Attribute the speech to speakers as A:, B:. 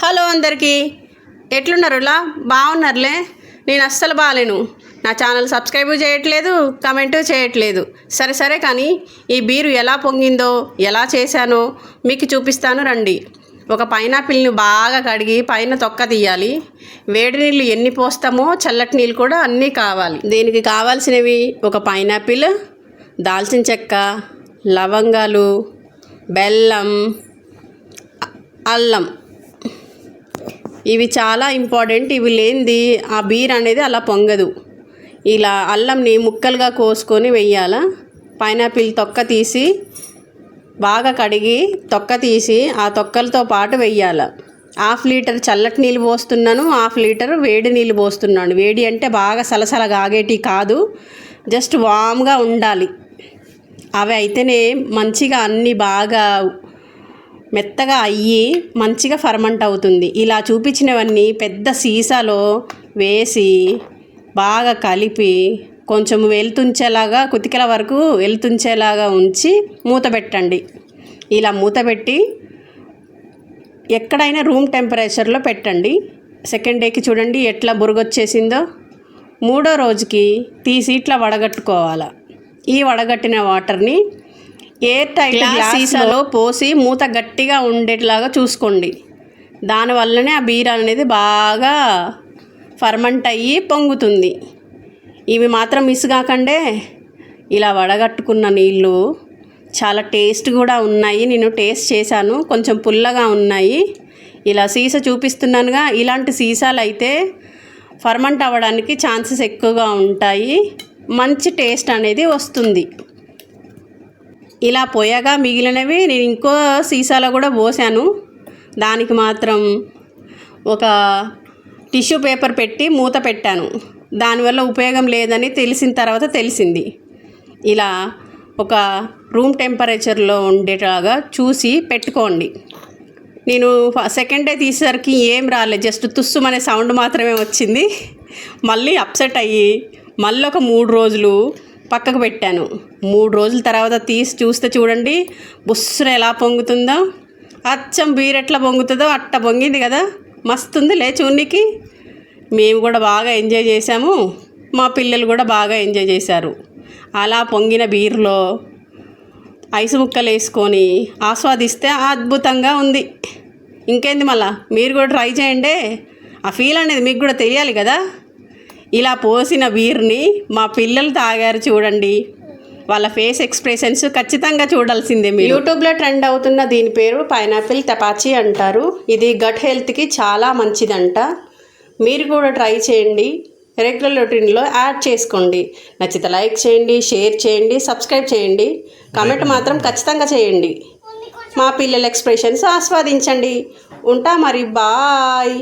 A: Hello అందరికీ ఎట్లున్నారులా బాగున్నారులే. నేను అస్సలు బాగాలేను. నా ఛానల్ సబ్స్క్రైబ్ చేయట్లేదు, కమెంట్ చేయట్లేదు. సరే కానీ ఈ బీరు ఎలా పొంగిందో ఎలా చేశానో మీకు చూపిస్తాను రండి. ఒక పైనాపిల్ని బాగా కడిగి పైన తొక్క తీయాలి. వేడి నీళ్ళు ఎన్ని పోస్తామో చల్లటి నీళ్ళు కూడా అన్నీ కావాలి. దీనికి కావాల్సినవి ఒక పైనాపిల్, దాల్చిన చెక్క, లవంగాలు, బెల్లం, అల్లం. ఇవి చాలా ఇంపార్టెంట్. ఇవి లేనిది ఆ బీర్ అనేది అలా పొంగదు. ఇలా అల్లంని ముక్కలుగా కోసుకొని వెయ్యాల. పైనాపిల్ తొక్క తీసి బాగా కడిగి తొక్క తీసి ఆ తొక్కలతో పాటు వెయ్యాల. 1/2 లీటర్ చల్లటి నీళ్ళు పోస్తున్నాను, 1/2 లీటర్ వేడి నీళ్ళు పోస్తున్నాను. వేడి అంటే బాగా సలసలగా ఆగేటి కాదు, జస్ట్ వామ్గా ఉండాలి. అవి అయితేనే మంచిగా అన్నీ బాగా మెత్తగా అయ్యి మంచిగా ఫర్మెంట్ అవుతుంది. ఇలా చూపించినవన్నీ పెద్ద సీసాలో వేసి బాగా కలిపి కొంచెం వెలుతుంచేలాగా కుతికల వరకు వెలుతుంచేలాగా ఉంచి మూత పెట్టండి. ఇలా మూత పెట్టి ఎక్కడైనా రూమ్ టెంపరేచర్లో పెట్టండి. సెకండ్ డేకి చూడండి ఎట్లా బురుగొచ్చేసిందో. 3వ రోజుకి తీసి ఇట్లా వడగట్టుకోవాలి. ఈ వడగట్టిన వాటర్ని ఎయిర్ టైట్ సీసాలో పోసి మూత గట్టిగా ఉండేట్లాగా చూసుకోండి. దానివల్లనే ఆ బీర్ అనేది బాగా ఫర్మెంట్ అయ్యి పొంగుతుంది. ఇవి మాత్రం మిస్ కాకండే. ఇలా వడగట్టుకున్న నీళ్ళు చాలా టేస్ట్ కూడా ఉన్నాయి. నేను టేస్ట్ చేశాను, కొంచెం పుల్లగా ఉన్నాయి. ఇలా సీసా చూపిస్తున్నానుగా, ఇలాంటి సీసాలు అయితే ఫర్మెంట్ అవ్వడానికి ఛాన్సెస్ ఎక్కువగా ఉంటాయి. మంచి టేస్ట్ అనేది వస్తుంది. ఇలా పోయాగా మిగిలినవి నేను ఇంకో సీసాలో కూడా పోసాను. దానికి మాత్రం ఒక టిష్యూ పేపర్ పెట్టి మూత పెట్టాను. దానివల్ల ఉపయోగం లేదని తెలిసిన తర్వాత తెలిసింది. ఇలా ఒక రూమ్ టెంపరేచర్లో ఉండేలాగా చూసి పెట్టుకోండి. నేను సెకండ్ డే తీసేసరికి ఏం రాలేదు, జస్ట్ తుస్సుమనే సౌండ్ మాత్రమే వచ్చింది. మళ్ళీ అప్సెట్ అయ్యి మళ్ళీ ఒక 3 రోజులు పక్కకు పెట్టాను. 3 రోజుల తర్వాత తీసి చూస్తే చూడండి బుస్సున ఎలా పొంగుతుందో. అచ్చం బీర్ ఎట్లా పొంగుతుందో అట్ట పొంగింది కదా, మస్తుంది లే చూనికి. మేము కూడా బాగా ఎంజాయ్ చేసాము, మా పిల్లలు కూడా బాగా ఎంజాయ్ చేశారు. అలా పొంగిన బీర్లో ఐసు ముక్కలు వేసుకొని ఆస్వాదిస్తే అద్భుతంగా ఉంది. ఇంకేంది, మళ్ళా మీరు కూడా ట్రై చేయండి. ఆ ఫీల్ అనేది మీకు కూడా తెలియాలి కదా. ఇలా పోసిన బీర్ని మా పిల్లలు తాగారు చూడండి, వాళ్ళ ఫేస్ ఎక్స్ప్రెషన్స్ ఖచ్చితంగా చూడాల్సిందే. మీరు యూట్యూబ్లో ట్రెండ్ అవుతున్న దీని పేరు పైనాపిల్ తపాచి అంటారు. ఇది గట్ హెల్త్కి చాలా మంచిదంట. మీరు కూడా ట్రై చేయండి, రెగ్యులర్ రొటీన్లో యాడ్ చేసుకోండి. నచ్చితే లైక్ చేయండి, షేర్ చేయండి, సబ్స్క్రైబ్ చేయండి, కామెంట్ మాత్రం ఖచ్చితంగా చేయండి. మా పిల్లల ఎక్స్ప్రెషన్స్ ఆస్వాదించండి. ఉంటా మరి, బాయ్.